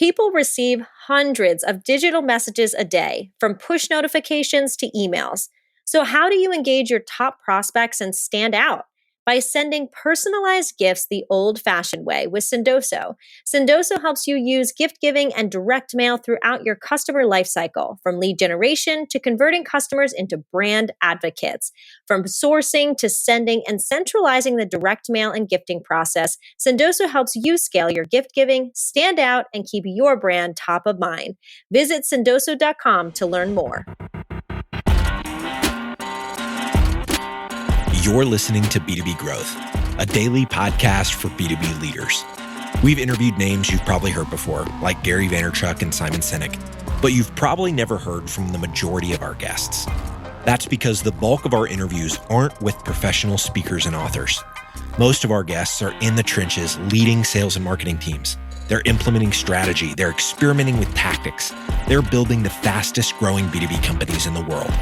People receive hundreds of digital messages a day, from push notifications to emails. So how do you engage your top prospects and stand out? By sending personalized gifts the old-fashioned way with Sendoso. Sendoso helps you use gift giving and direct mail throughout your customer lifecycle, from lead generation to converting customers into brand advocates. From sourcing to sending and centralizing the direct mail and gifting process, Sendoso helps you scale your gift giving, stand out, and keep your brand top of mind. Visit sendoso.com to learn more. You're listening to B2B Growth, a daily podcast for B2B leaders. We've interviewed names you've probably heard before, like Gary Vaynerchuk and Simon Sinek, but you've probably never heard from the majority of our guests. That's because the bulk of our interviews aren't with professional speakers and authors. Most of our guests are in the trenches leading sales and marketing teams. They're implementing strategy. They're experimenting with tactics. They're building the fastest growing B2B companies in the world.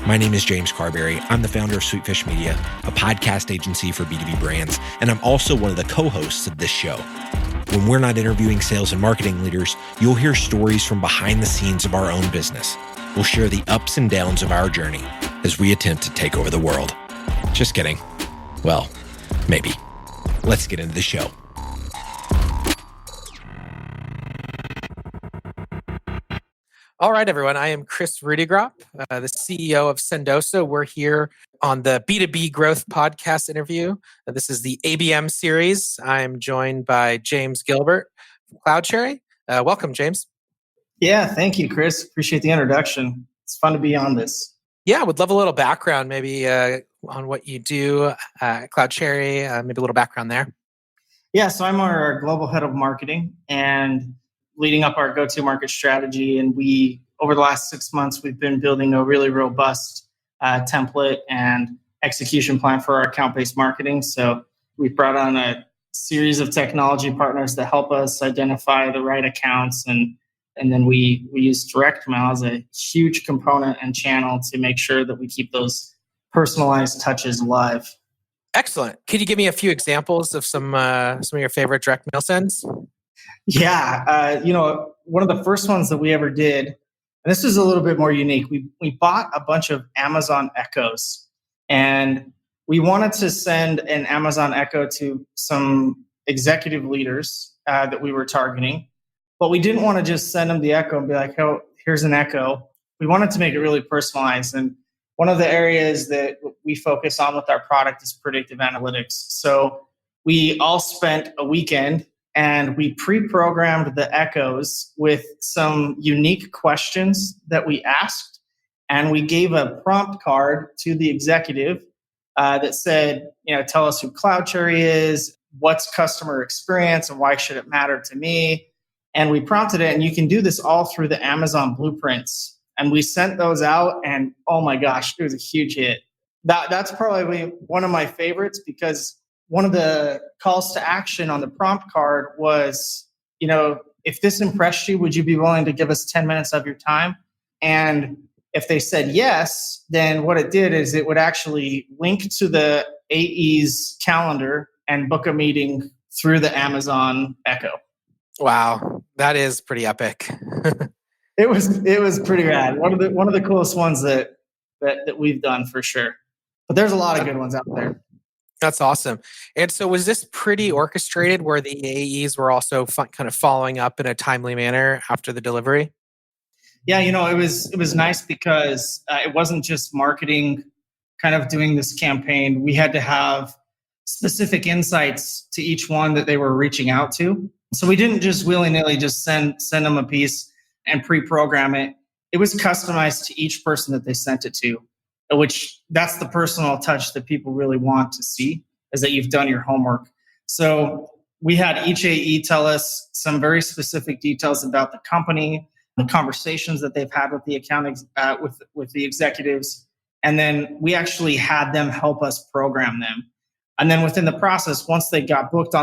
My name is James Carberry. I'm the founder of Sweetfish Media, a podcast agency for B2B brands, and I'm also one of the co-hosts of this show. When we're not interviewing sales and marketing leaders, you'll hear stories from behind the scenes of our own business. We'll share the ups and downs of our journey as we attempt to take over the world. Just kidding. Well, maybe. Let's get into the show. All right, everyone. I am Kris Rudeegraap, the CEO of Sendoso. We're here on the B2B Growth podcast interview. This is the ABM series. I'm joined by James Gilbert from CloudCherry. Welcome, James. Yeah, thank you, Kris. Appreciate the introduction. It's fun to be on this. Yeah, would love a little background maybe on what you do at CloudCherry, maybe a little background there. Yeah, so I'm our global head of marketing and leading up our go-to-market strategy. And over the last 6 months, we've been building a really robust template and execution plan for our account-based marketing. So we've brought on a series of technology partners that help us identify the right accounts. And then we use direct mail as a huge component and channel to make sure that we keep those personalized touches alive. Excellent. Could you give me a few examples of some of your favorite direct mail sends? Yeah, one of the first ones that we ever did, and this is a little bit more unique. We bought a bunch of Amazon Echoes, and we wanted to send an Amazon Echo to some executive leaders that we were targeting, but we didn't want to just send them the Echo and be like, "Oh, here's an Echo." We wanted to make it really personalized, and one of the areas that we focus on with our product is predictive analytics. So we all spent a weekend and we pre-programmed the Echoes with some unique questions that we asked. And we gave a prompt card to the executive that said, tell us who CloudCherry is, what's customer experience, and why should it matter to me? And we prompted it, and you can do this all through the Amazon blueprints. And we sent those out, and oh my gosh, it was a huge hit. That's probably one of my favorites, because one of the calls to action on the prompt card was, if this impressed you, would you be willing to give us 10 minutes of your time? And if they said yes, then what it did is it would actually link to the AE's calendar and book a meeting through the Amazon Echo. Wow, that is pretty epic. It was pretty rad. One of the coolest ones that we've done for sure. But there's a lot of good ones out there. That's awesome. And so was this pretty orchestrated where the AEs were also kind of following up in a timely manner after the delivery? Yeah, it was nice because it wasn't just marketing kind of doing this campaign. We had to have specific insights to each one that they were reaching out to. So we didn't just willy-nilly just send them a piece and pre-program it. It was customized to each person that they sent it to, which that's the personal touch that people really want to see, is that you've done your homework. So we had each AE tell us some very specific details about the company, the conversations that they've had with the account with the executives, and then we actually had them help us program them. And then within the process, once they got booked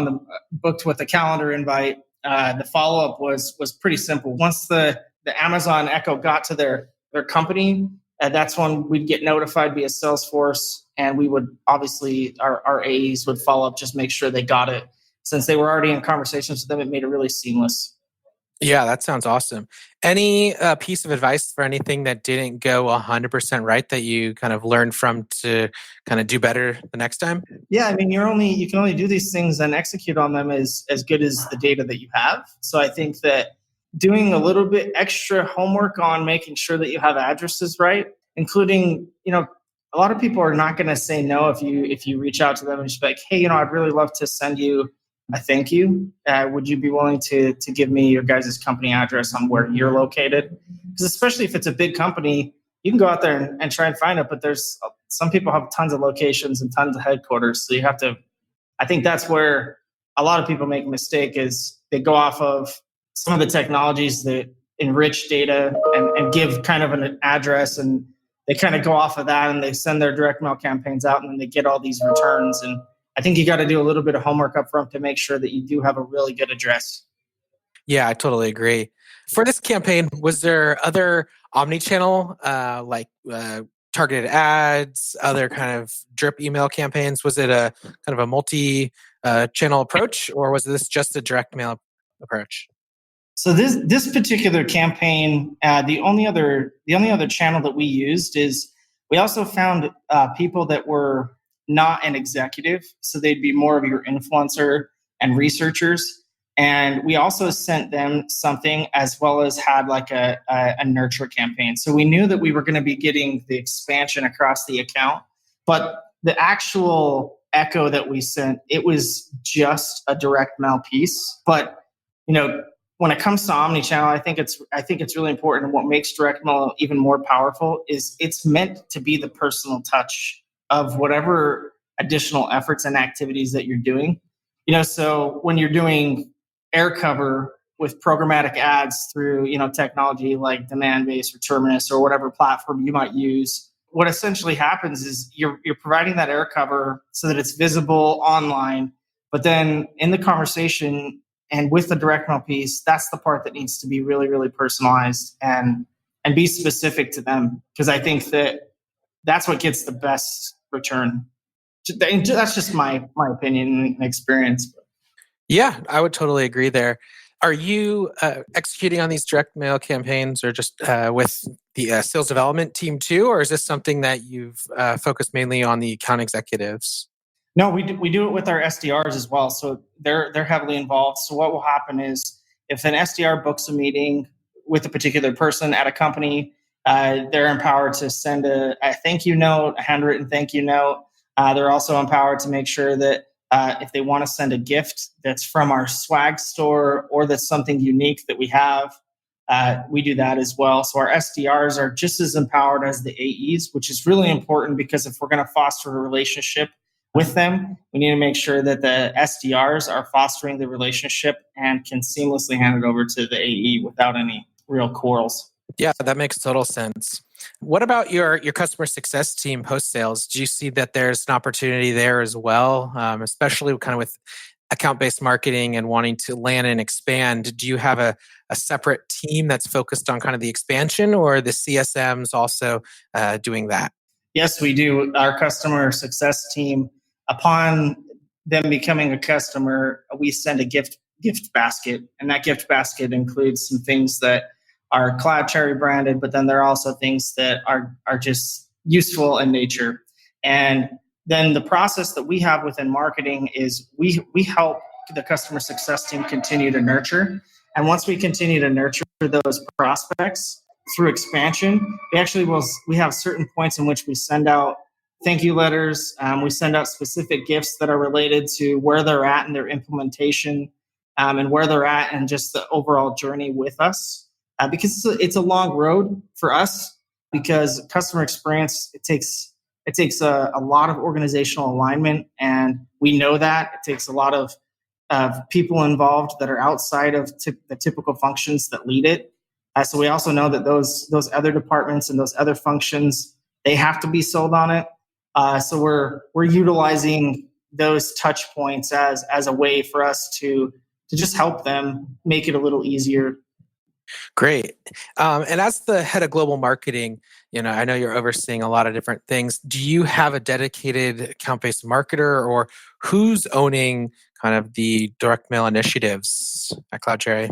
with the calendar invite, the follow-up was pretty simple. Once the Amazon Echo got to their company, that's when we'd get notified via Salesforce, and we would obviously, our AEs would follow up, just make sure they got it. Since they were already in conversations with them, it made it really seamless. Yeah, that sounds awesome. Any piece of advice for anything that didn't go 100% right that you kind of learned from to kind of do better the next time? Yeah, I mean, you can only do these things and execute on them as good as the data that you have. So I think that doing a little bit extra homework on making sure that you have addresses right, including, a lot of people are not going to say no if you reach out to them and just be like, hey, I'd really love to send you a thank you. Would you be willing to give me your guys' company address on where you're located? Because especially if it's a big company, you can go out there and try and find it, but there's some people have tons of locations and tons of headquarters. So you have to, I think that's where a lot of people make a mistake is they go off of some of the technologies that enrich data and give kind of an address, and they kind of go off of that and they send their direct mail campaigns out and then they get all these returns. And I think you got to do a little bit of homework up front to make sure that you do have a really good address. Yeah, I totally agree. For this campaign, was there other omni-channel targeted ads, other kind of drip email campaigns? Was it a kind of a multi-channel approach, or was this just a direct mail approach? So this particular campaign, the only other channel that we used is we also found people that were not an executive, so they'd be more of your influencer and researchers. And we also sent them something as well as had like a nurture campaign. So we knew that we were going to be getting the expansion across the account, but the actual echo that we sent, it was just a direct mail piece. But when it comes to omnichannel, I think it's really important. And what makes direct mail even more powerful is it's meant to be the personal touch of whatever additional efforts and activities that you're doing. So when you're doing air cover with programmatic ads through technology like Demandbase or Terminus or whatever platform you might use, what essentially happens is you're providing that air cover so that it's visible online, but then in the conversation and with the direct mail piece, that's the part that needs to be really, really personalized and be specific to them, because I think that's what gets the best return. That's just my opinion and experience. Yeah, I would totally agree there. Are you executing on these direct mail campaigns or just with the sales development team too? Or is this something that you've focused mainly on the account executives? No, we do it with our SDRs as well. So they're heavily involved. So what will happen is if an SDR books a meeting with a particular person at a company, they're empowered to send a thank you note, a handwritten thank you note. They're also empowered to make sure that if they want to send a gift that's from our swag store or that's something unique that we have, we do that as well. So our SDRs are just as empowered as the AEs, which is really important, because if we're going to foster a relationship with them, we need to make sure that the SDRs are fostering the relationship and can seamlessly hand it over to the AE without any real quarrels. Yeah, that makes total sense. What about your customer success team post sales? Do you see that there's an opportunity there as well, especially kind of with account-based marketing and wanting to land and expand? Do you have a separate team that's focused on kind of the expansion, or are the CSMs also doing that? Yes, we do. Our customer success team, upon them becoming a customer, we send a gift basket, and that gift basket includes some things that are CloudCherry branded, but then there are also things that are just useful in nature. And then the process that we have within marketing is we help the customer success team continue to nurture. And once we continue to nurture those prospects through expansion, we have certain points in which we send out thank you letters. We send out specific gifts that are related to where they're at in their implementation, and where they're at and just the overall journey with us. Because it's a long road for us, because customer experience, it takes a lot of organizational alignment, and we know that it takes a lot of people involved that are outside of the typical functions that lead it. So we also know that those other departments and those other functions, they have to be sold on it. So we're utilizing those touch points as a way for us to just help them make it a little easier. Great. And as the head of global marketing, I know you're overseeing a lot of different things. Do you have a dedicated account-based marketer, or who's owning kind of the direct mail initiatives at CloudCherry?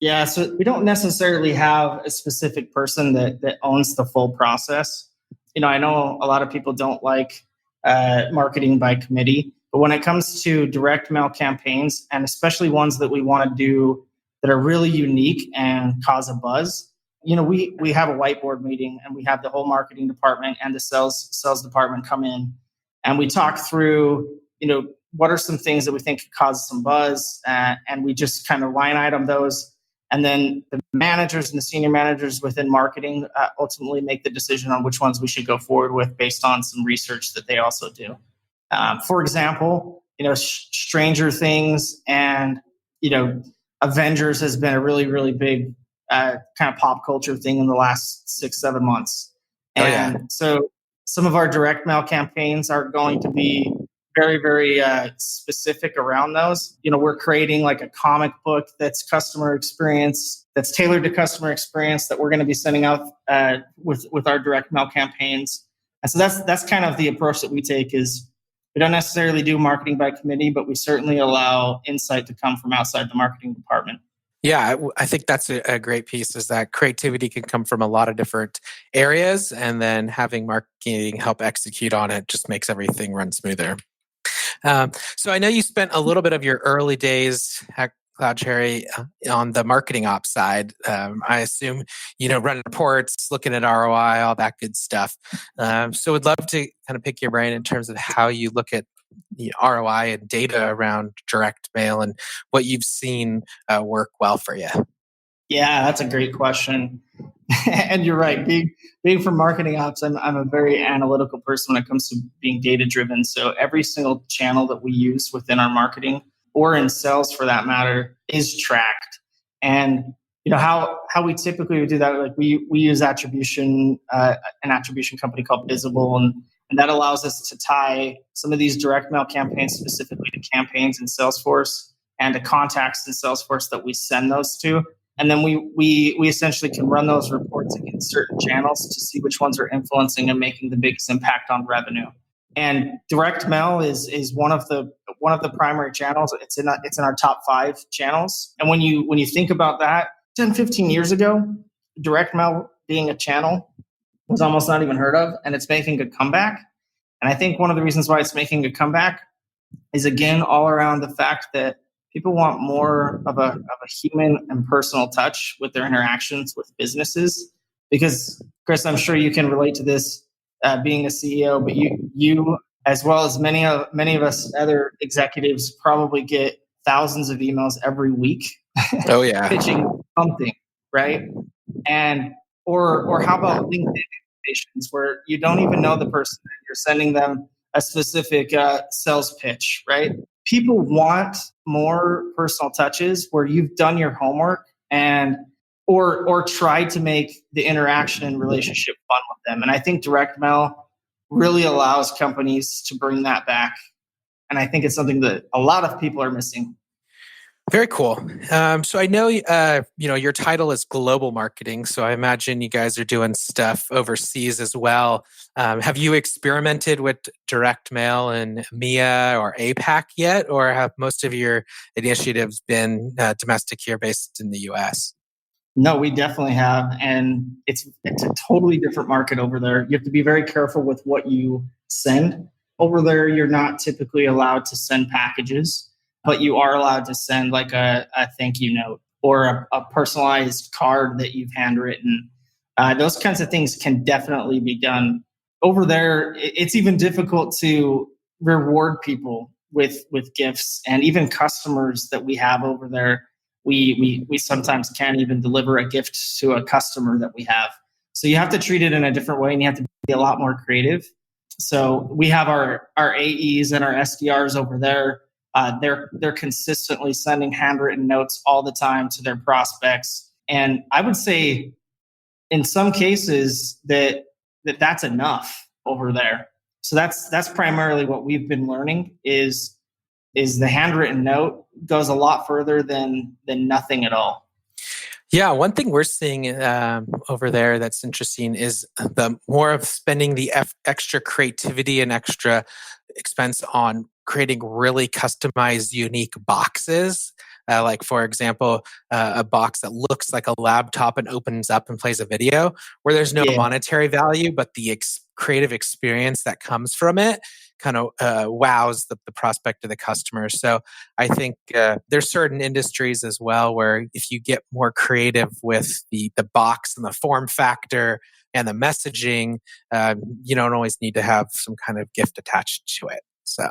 Yeah, so we don't necessarily have a specific person that owns the full process. I know a lot of people don't like marketing by committee, but when it comes to direct mail campaigns, and especially ones that we want to do that are really unique and cause a buzz, we have a whiteboard meeting and we have the whole marketing department and the sales department come in, and we talk through, what are some things that we think could cause some buzz, and we just kind of line item those. And then the managers and the senior managers within marketing ultimately make the decision on which ones we should go forward with based on some research that they also do. For example, Stranger Things and, Avengers has been a really, really big kind of pop culture thing in the last 6-7 months. And so some of our direct mail campaigns are going to be very, very specific around those. We're creating like a comic book that's customer experience, that's tailored to customer experience, that we're going to be sending out with our direct mail campaigns. And so that's kind of the approach that we take. Is we don't necessarily do marketing by committee, but we certainly allow insight to come from outside the marketing department. Yeah, I think that's a great piece, is that creativity can come from a lot of different areas, and then having marketing help execute on it just makes everything run smoother. So I know you spent a little bit of your early days at CloudCherry on the marketing ops side. I assume, running reports, looking at ROI, all that good stuff. So would love to kind of pick your brain in terms of how you look at the ROI and data around direct mail and what you've seen work well for you. Yeah, that's a great question. And you're right. Being from marketing ops, I'm a very analytical person when it comes to being data driven. So every single channel that we use within our marketing, or in sales for that matter, is tracked. And how we typically would do that, like we use attribution, an attribution company called Visible, and that allows us to tie some of these direct mail campaigns specifically to campaigns in Salesforce and to contacts in Salesforce that we send those to. And then we essentially can run those reports against certain channels to see which ones are influencing and making the biggest impact on revenue. And direct mail is one of the primary channels. It's in our top 5 channels. And when you think about that, 10, 15 years ago, direct mail being a channel was almost not even heard of, and it's making a comeback. And I think one of the reasons why it's making a comeback is, again, all around the fact that people want more of a human and personal touch with their interactions with businesses. Because, Kris, I'm sure you can relate to this, being a CEO, but you as well as many of us other executives probably get thousands of emails every week. Oh yeah, pitching something, right? And or how about LinkedIn invitations where you don't even know the person and you're sending them a specific sales pitch, right? People want more personal touches where you've done your homework and or tried to make the interaction and relationship fun with them. And I think direct mail really allows companies to bring that back. And I think it's something that a lot of people are missing. Very cool. So I know, your title is global marketing. So I imagine you guys are doing stuff overseas as well. Have you experimented with direct mail in EMEA or APAC yet? Or have most of your initiatives been domestic here based in the US? No, we definitely have. And it's a totally different market over there. You have to be very careful with what you send. Over there, you're not typically allowed to send packages, but you are allowed to send like a thank you note or a personalized card that you've handwritten. Those kinds of things can definitely be done. Over there, it's even difficult to reward people with gifts, and even customers that we have over there. We sometimes can't even deliver a gift to a customer that we have. So you have to treat it in a different way, and you have to be a lot more creative. So we have our AEs and our SDRs over there. They're consistently sending handwritten notes all the time to their prospects. And I would say in some cases that's enough over there. So that's primarily what we've been learning is the handwritten note goes a lot further than nothing at all. Yeah, one thing we're seeing over there that's interesting is the more of spending the extra creativity and extra expense on creating really customized, unique boxes Like, for example, a box that looks like a laptop and opens up and plays a video, where there's no Yeah, monetary value, but the creative experience that comes from it kind of wows the prospect of the customer. So I think there's certain industries as well where if you get more creative with the box and the form factor and the messaging, you don't always need to have some kind of gift attached to it. So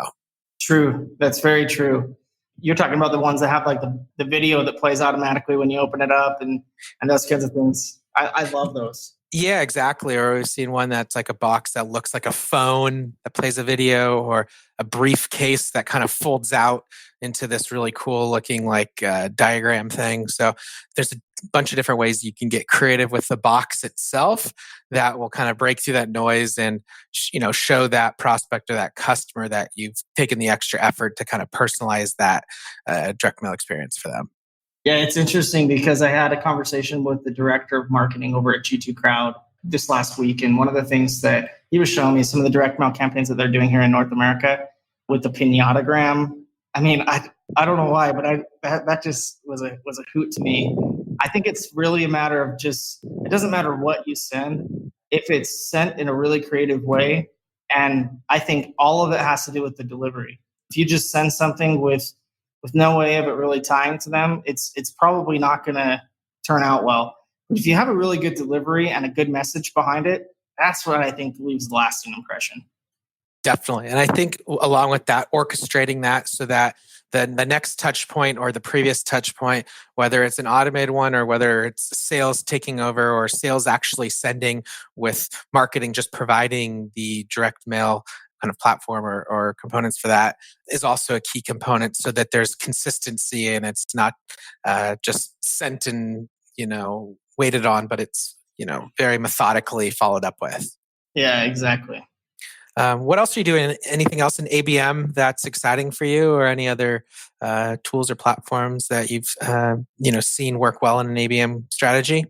true. That's very true. You're talking about the ones that have like the video that plays automatically when you open it up and those kinds of things. I love those. yeah, exactly. Or we've seen one that's like a box that looks like a phone that plays a video, or a briefcase that kind of folds out into this really cool looking like diagram thing. So there's a bunch of different ways you can get creative with the box itself that will kind of break through that noise and show that prospect or that customer that you've taken the extra effort to kind of personalize that direct mail experience for them. Yeah, it's interesting because I had a conversation with the director of marketing over at G2 Crowd this last week. And one of the things that he was showing me, some of the direct mail campaigns that they're doing here in North America with the pinatagram. I mean, I don't know why, but that just was a hoot to me. I think it's really a matter of just, it doesn't matter what you send, if it's sent in a really creative way. And I think all of it has to do with the delivery. If you just send something with no way of it really tying to them, it's probably not going to turn out well. But if you have a really good delivery and a good message behind it, that's what I think leaves a lasting impression. Definitely. And I think along with that, orchestrating that so that the next touch point or the previous touch point, whether it's an automated one or whether it's sales taking over or sales actually sending with marketing, just providing the direct mail kind of platform or components for that, is also a key component so that there's consistency and it's not just sent and, waited on, but it's, very methodically followed up with. Yeah, exactly. What else are you doing? Anything else in ABM that's exciting for you, or any other tools or platforms that you've seen work well in an ABM strategy?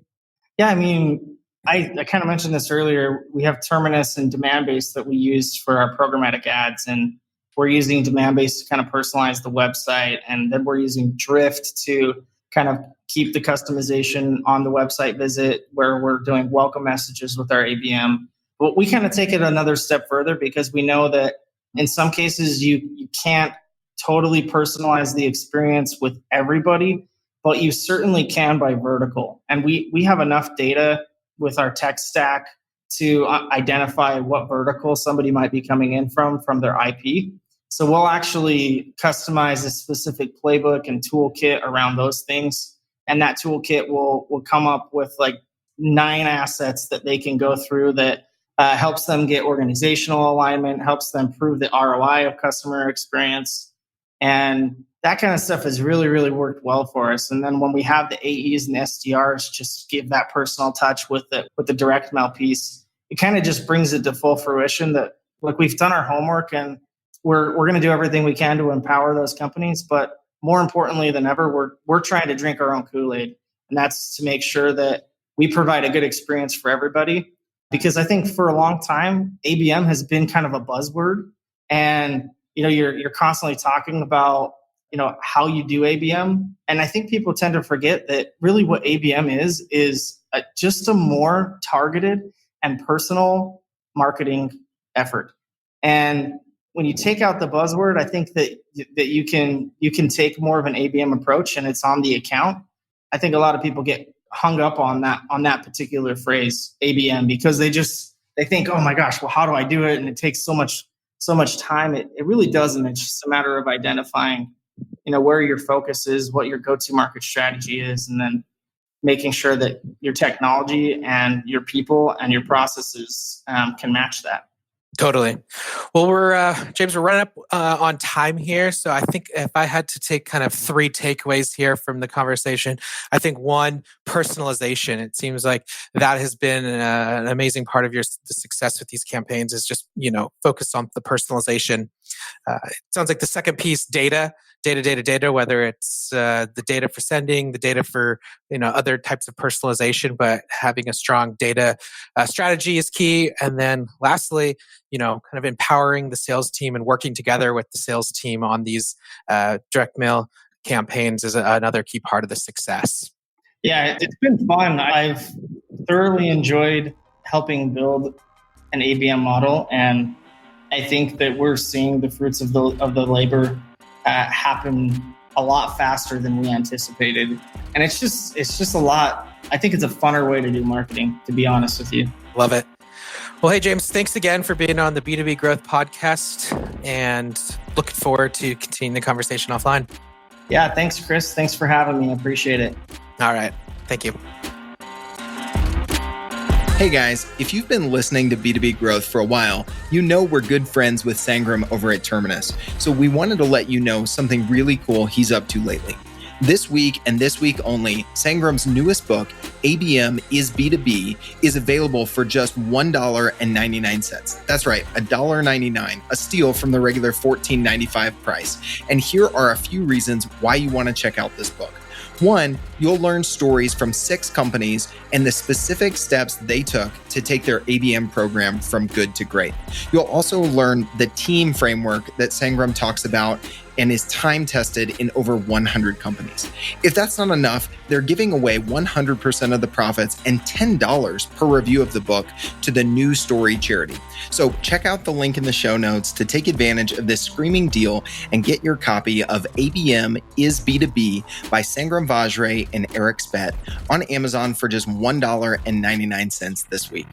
Yeah, I mean, I kind of mentioned this earlier. We have Terminus and Demandbase that we use for our programmatic ads, and we're using Demandbase to kind of personalize the website, and then we're using Drift to kind of keep the customization on the website visit, where we're doing welcome messages with our ABM. But we kind of take it another step further because we know that in some cases you can't totally personalize the experience with everybody, but you certainly can by vertical. And we have enough data with our tech stack to identify what vertical somebody might be coming in from their IP. So we'll actually customize a specific playbook and toolkit around those things. And that toolkit will come up with like 9 assets that they can go through that helps them get organizational alignment, helps them prove the ROI of customer experience. And that kind of stuff has really, really worked well for us. And then when we have the AEs and SDRs just give that personal touch with the direct mail piece, it kind of just brings it to full fruition that, look, we've done our homework and we're going to do everything we can to empower those companies. But more importantly than ever, we're trying to drink our own Kool-Aid. And that's to make sure that we provide a good experience for everybody. Because I think for a long time, ABM has been kind of a buzzword. And you're constantly talking about how you do ABM. And I think people tend to forget that really what ABM is just a more targeted and personal marketing effort. And when you take out the buzzword, I think that you can take more of an ABM approach, and it's on the account. I think a lot of people get hung up on that particular phrase ABM because they think, oh my gosh, well, how do I do it? And it takes so much time. It really doesn't. It's just a matter of identifying, where your focus is, what your go-to market strategy is, and then making sure that your technology and your people and your processes can match that. Totally. Well, James, we're running up on time here. So I think if I had to take kind of 3 takeaways here from the conversation, I think 1, personalization. It seems like that has been an amazing part of the success with these campaigns is just, focus on the personalization. It sounds like the second piece, data, whether it's the data for sending, the data for other types of personalization, but having a strong data strategy is key. And then lastly, kind of empowering the sales team and working together with the sales team on these direct mail campaigns is another key part of the success. Yeah, it's been fun. I've thoroughly enjoyed helping build an ABM model, and I think that we're seeing the fruits of the labor happen a lot faster than we anticipated. And it's just a lot. I think it's a funner way to do marketing, to be honest with you. Love it. Well, hey, James, thanks again for being on the B2B Growth Podcast, and looking forward to continuing the conversation offline. Yeah, thanks, Kris. Thanks for having me. I appreciate it. All right. Thank you. Hey guys, if you've been listening to B2B Growth for a while, you know we're good friends with Sangram over at Terminus. So we wanted to let you know something really cool he's up to lately. This week and this week only, Sangram's newest book, ABM is B2B, is available for just $1.99. That's right, $1.99, a steal from the regular $14.95 price. And here are a few reasons why you want to check out this book. One, you'll learn stories from 6 companies and the specific steps they took to take their ABM program from good to great. You'll also learn the team framework that Sangram talks about and is time tested in over 100 companies. If that's not enough, they're giving away 100% of the profits and $10 per review of the book to the New Story charity. So check out the link in the show notes to take advantage of this screaming deal and get your copy of ABM is B2B by Sangram Vajre and Eric Spett on Amazon for just $1.99 this week.